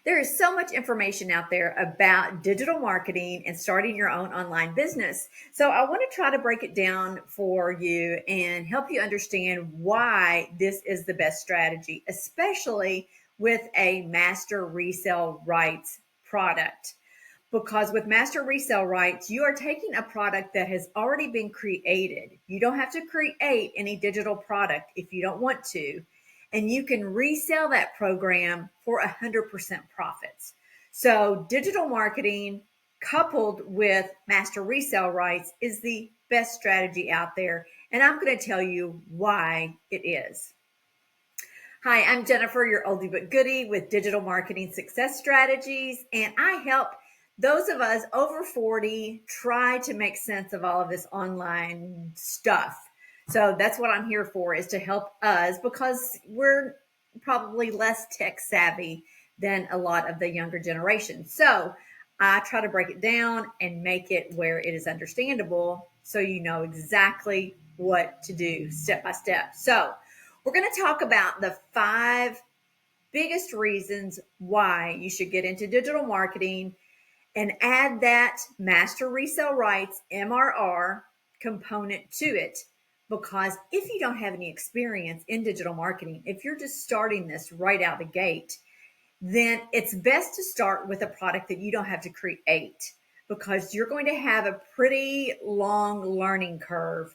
There is so much information out there about digital marketing and starting your own online business. So, I want to try to break it down for you and help you understand why this is the best strategy, especially with a master resale rights product. Because with master resale rights, you are taking a product that has already been created. You don't have to create any digital product if you don't want to. And you can resell that program for 100% profits. So, digital marketing coupled with master resale rights is the best strategy out there. And I'm going to tell you why it is. Hi, I'm Jennifer, your oldie but goodie with Digital Marketing Success Strategies, and I help those of us over 40 try to make sense of all of this online stuff. So that's what I'm here for, is to help us, because we're probably less tech savvy than a lot of the younger generation. So I try to break it down and make it where it is understandable so you know exactly what to do step by step. So we're going to talk about the 5 biggest reasons why you should get into digital marketing and add that master resale rights MRR component to it. Because if you don't have any experience in digital marketing, if you're just starting this right out the gate, then it's best to start with a product that you don't have to create, because you're going to have a pretty long learning curve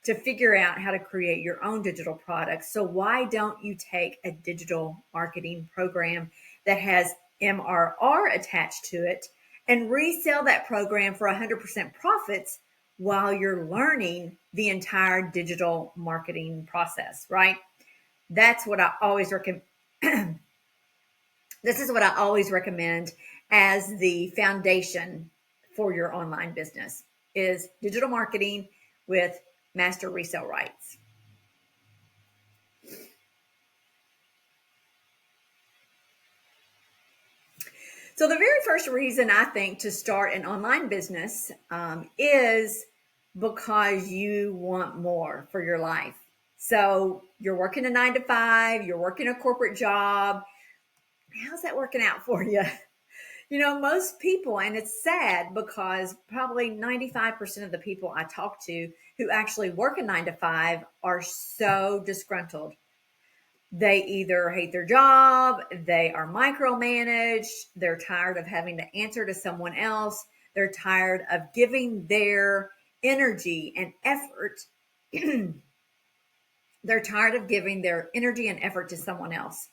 to figure out how to create your own digital products. So why don't you take a digital marketing program that has MRR attached to it and resell that program for 100% profits while you're learning the entire digital marketing process, right? That's what I always recommend. This is what I always recommend as the foundation for your online business, is digital marketing with master resale rights. So the very first reason I think to start an online business is because you want more for your life. So you're working a 9 to 5, you're working a corporate job. How's that working out for you? You know, most people, and it's sad because probably 95% of the people I talk to who actually work a 9 to 5 are so disgruntled. They either hate their job, they are micromanaged, they're tired of having to answer to someone else, they're tired of giving their energy and effort. They're tired of giving their energy and effort to someone else.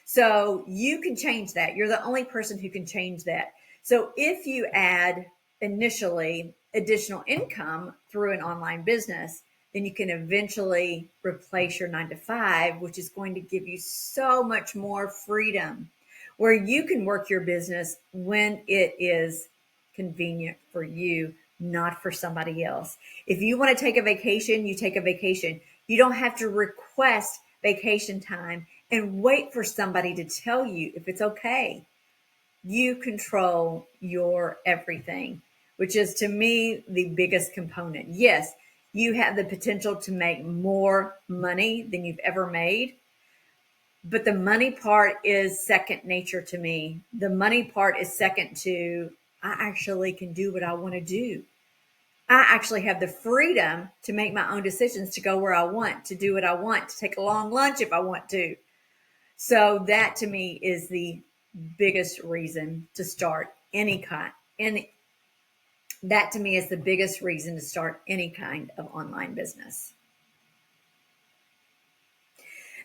So you can change that. You're the only person who can change that. So if you add initially additional income through an online business, then you can eventually replace your 9 to 5, which is going to give you so much more freedom, where you can work your business when it is convenient for you, not for somebody else. If you want to take a vacation, you take a vacation. You don't have to request vacation time and wait for somebody to tell you if it's okay. You control your everything, which is to me the biggest component. Yes, you have the potential to make more money than you've ever made, but the money part is second nature to me. The money part is second to, I actually can do what I want to do. I actually have the freedom to make my own decisions, to go where I want, to do what I want, to take a long lunch if I want to. So that to me is the biggest reason to start any kind. And that to me is the biggest reason to start any kind of online business.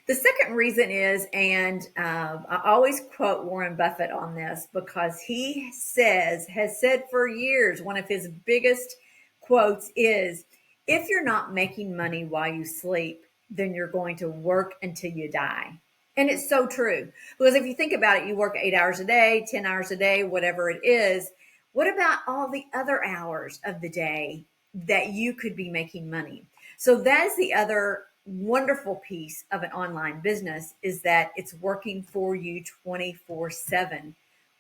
The second reason is, and I always quote Warren Buffett on this, because he has said for years, one of his biggest quotes is, if you're not making money while you sleep, then you're going to work until you die. And it's so true. Because if you think about it, you work 8 hours a day, 10 hours a day, whatever it is. What about all the other hours of the day that you could be making money? So that's the other wonderful piece of an online business, is that it's working for you 24/7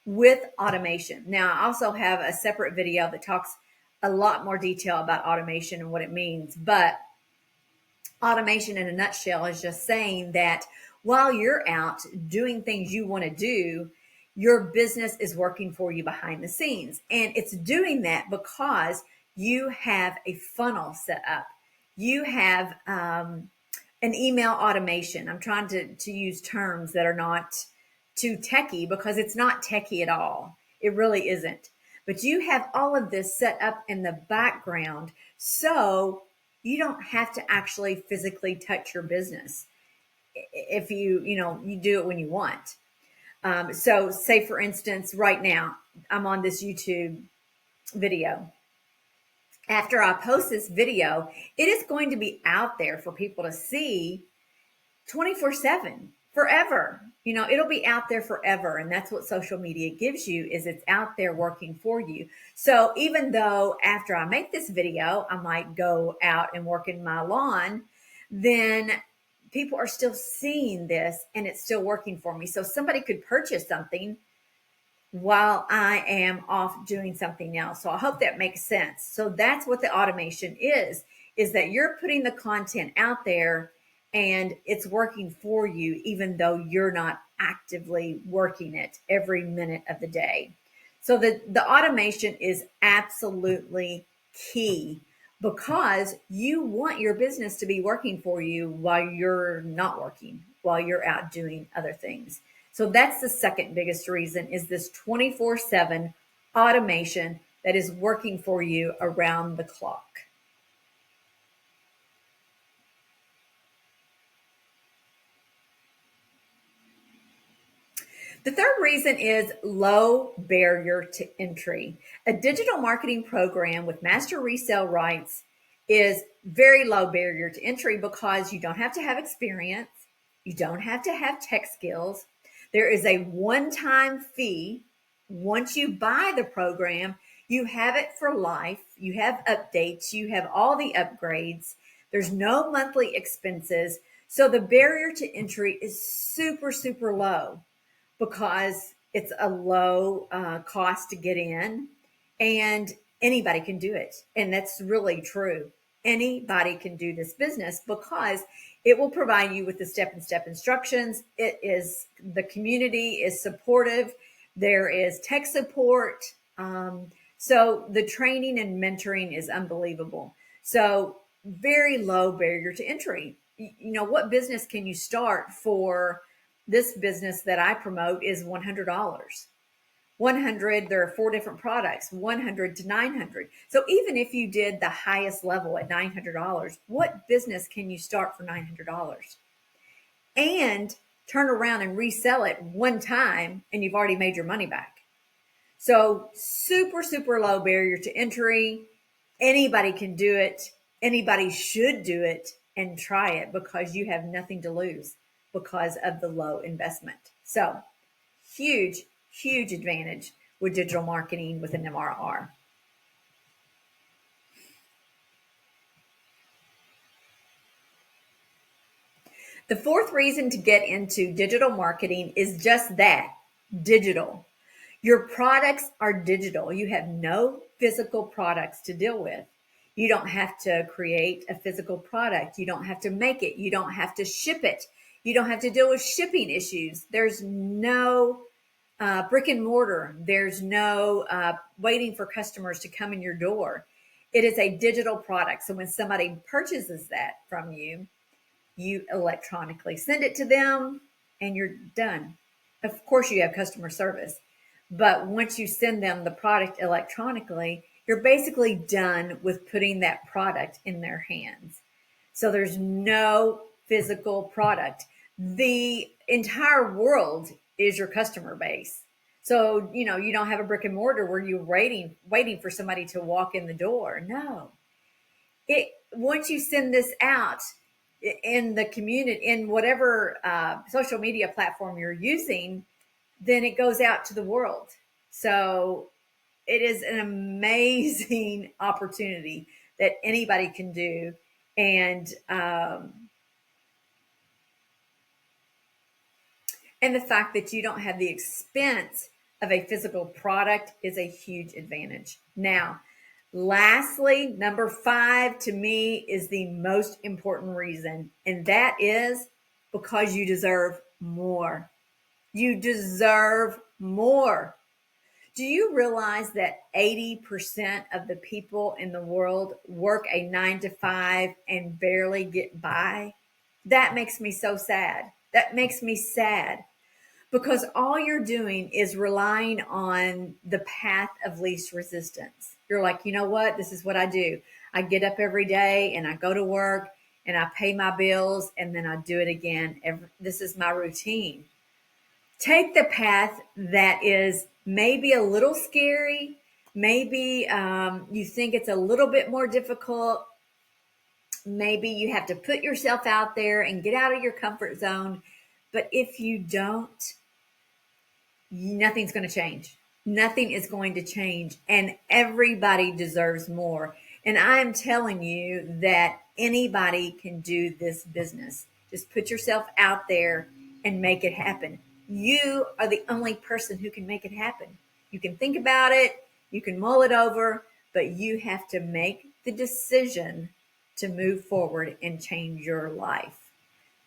with automation. Now, I also have a separate video that talks a lot more detail about automation and what it means. But automation in a nutshell is just saying that while you're out doing things you want to do, your business is working for you behind the scenes. And it's doing that because you have a funnel set up. You have an email automation. I'm trying to use terms that are not too techy because it's not techy at all. It really isn't. But you have all of this set up in the background so you don't have to actually physically touch your business if you do it when you want. So say for instance, right now I'm on this YouTube video. After I post this video, it is going to be out there for people to see 24/7 forever. It'll be out there forever, and that's what social media gives you, is it's out there working for you. So even though after I make this video I might go out and work in my lawn, then people are still seeing this and it's still working for me. So somebody could purchase something while I am off doing something else. So I hope that makes sense. So that's what the automation is that you're putting the content out there and it's working for you, even though you're not actively working it every minute of the day. So the automation is absolutely key because you want your business to be working for you while you're not working, while you're out doing other things. So that's the second biggest reason, is this 24/7 automation that is working for you around the clock. The third reason is low barrier to entry. A digital marketing program with master resale rights is very low barrier to entry because you don't have to have experience. You don't have to have tech skills. There is a one-time fee. Once you buy the program, you have it for life. You have updates. You have all the upgrades. There's no monthly expenses. So the barrier to entry is super, super low because it's a low cost to get in and anybody can do it. And that's really true. Anybody can do this business because it will provide you with the step-and-step instructions. The community is supportive. There is tech support. So the training and mentoring is unbelievable. So very low barrier to entry. What business can you start for? This business that I promote is $100. 100, there are 4 different products, 100 to 900. So even if you did the highest level at $900, what business can you start for $900 and turn around and resell it one time and you've already made your money back? So super, super low barrier to entry. Anybody can do it. Anybody should do it and try it because you have nothing to lose because of the low investment. So huge, huge advantage with digital marketing with an MRR. The fourth reason to get into digital marketing is just that, digital. Your products are digital. You have no physical products to deal with. You don't have to create a physical product. You don't have to make it. You don't have to ship it. You don't have to deal with shipping issues. There's no brick and mortar. There's no waiting for customers to come in your door. It is a digital product. So when somebody purchases that from you, you electronically send it to them and you're done. Of course, you have customer service, but once you send them the product electronically, you're basically done with putting that product in their hands. So there's no physical product. The entire world is your customer base. So, you don't have a brick and mortar where you're waiting for somebody to walk in the door. No. Once you send this out in the community, in whatever social media platform you're using, then it goes out to the world. So it is an amazing opportunity that anybody can do. And the fact that you don't have the expense of a physical product is a huge advantage. Now, lastly, number 5 to me is the most important reason, and that is because you deserve more. You deserve more. Do you realize that 80% of the people in the world work a 9 to 5 and barely get by? That makes me so sad. That makes me sad because all you're doing is relying on the path of least resistance. You're like, you know what? This is what I do. I get up every day and I go to work and I pay my bills and then I do it again. This is my routine. Take the path that is maybe a little scary. Maybe you think it's a little bit more difficult. Maybe you have to put yourself out there and get out of your comfort zone. But if you don't, nothing's going to change. Nothing is going to change. And everybody deserves more. And I am telling you that anybody can do this business. Just put yourself out there and make it happen. You are the only person who can make it happen. You can think about it, you can mull it over, but you have to make the decision to move forward and change your life.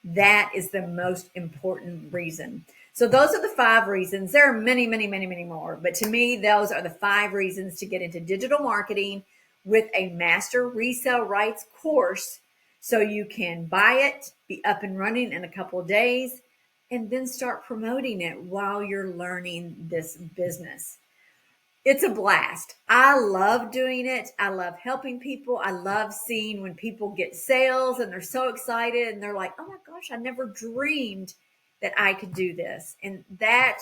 That is the most important reason. So those are the 5 reasons. There are many, many, many, many more. But to me, those are the 5 reasons to get into digital marketing with a master resale rights course so you can buy it, be up and running in a couple of days, and then start promoting it while you're learning this business. It's a blast. I love doing it. I love helping people. I love seeing when people get sales and they're so excited and they're like, oh my gosh, I never dreamed that I could do this. And that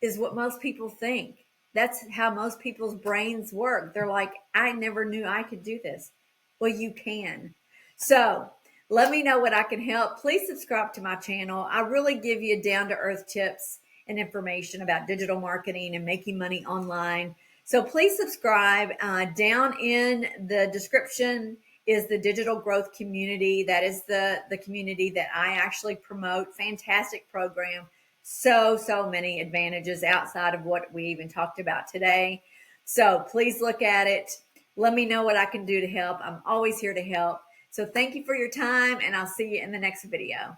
is what most people think. That's how most people's brains work. They're like, I never knew I could do this. Well, you can. So let me know what I can help. Please subscribe to my channel. I really give you down to earth tips and information about digital marketing and making money online. So please subscribe. Down in the description is the digital growth community. That is the community that I actually promote. Fantastic program. So many advantages outside of what we even talked about today. So please look at it. Let me know what I can do to help. I'm always here to help. So thank you for your time, and I'll see you in the next video.